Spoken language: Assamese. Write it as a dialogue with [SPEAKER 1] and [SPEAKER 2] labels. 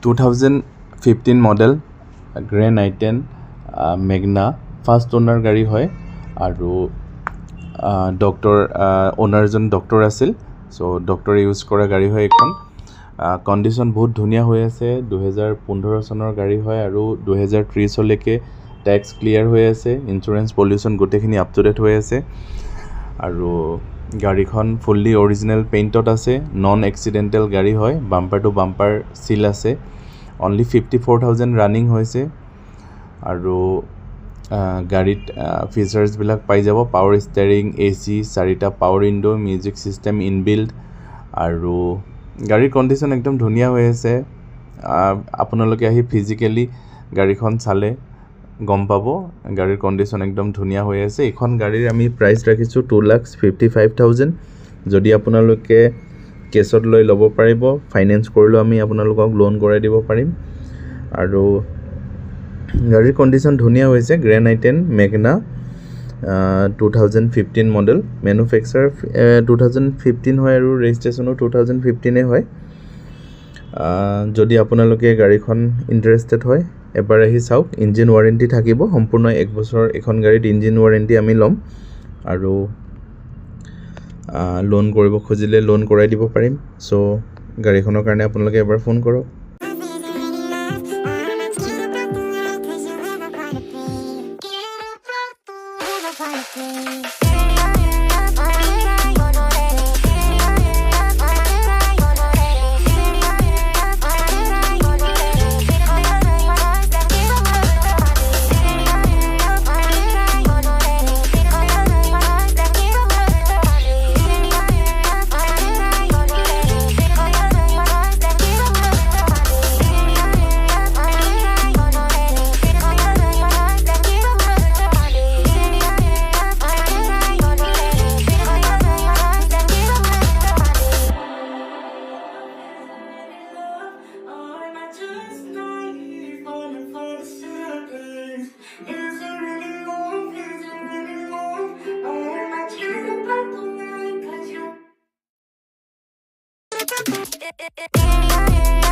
[SPEAKER 1] 2015 model grand আই10 Magna first owner গাড়ী হয় আৰু ওনাৰজন ডক্টৰ আছিল চ' ডক্টৰে ইউজ কৰা গাড়ী হয় এইখন কণ্ডিশ্যন বহুত ধুনীয়া হৈ আছে 2015 চনৰ গাড়ী হয় আৰু 2030লৈকে টেক্স ক্লিয়াৰ হৈ আছে ইঞ্চুৰেঞ্চ পলিউশ্যন গোটেইখিনি আপ টু ডেট হৈ আছে আৰু গাড়ীখন ফুল্লি অৰিজিনেল পেইণ্টত আছে নন এক্সিডেণ্টেল গাড়ী হয় বাম্পাৰ টু বাম্পাৰ চিল আছে অনলি 54,000 ৰানিং হৈছে আৰু গাড়ীত ফিচাৰ্ছবিলাক পাই যাব পাৱাৰ ষ্টেৰিং AC 4টা power window music system inbuilt আৰু গাড়ীৰ কণ্ডিশ্যন একদম ধুনীয়া হৈ আছে আপোনালোকে আহি ফিজিকেলি গাড়ীখন চালে গম পাব গাড়ীৰ কণ্ডিশ্যন একদম ধুনীয়া হৈ আছে এইখন গাড়ীৰ আমি প্ৰাইচ ৰাখিছোঁ 2,55,000 যদি আপোনালোকে কেছত লৈ ল'ব পাৰিব ফাইনেন্স কৰিলেও আমি আপোনালোকক লোন কৰাই দিব পাৰিম আৰু গাড়ীৰ কণ্ডিশ্যন ধুনীয়া হৈছে গ্ৰেণ্ড আই10 মেগনা 2015 মডেল মেনুফেকচাৰ 2015 হয় আৰু ৰেজিষ্ট্ৰেশ্যনো 2015 হয় যদি আপোনালোকে গাড়ীখন ইণ্টাৰেষ্টেড হয় এবাৰ আহি চাওক ইঞ্জিন ৱাৰেণ্টি থাকিব সম্পূৰ্ণ 1 বছৰ এখন গাড়ীত ইঞ্জিন ৱাৰেণ্টি আমি ল'ম আৰু লোন কৰিব খুজিলে লোন কৰাই দিব পাৰিম চ' গাড়ীখনৰ কাৰণে আপোনালোকে এবাৰ ফোন কৰক
[SPEAKER 2] Yeah.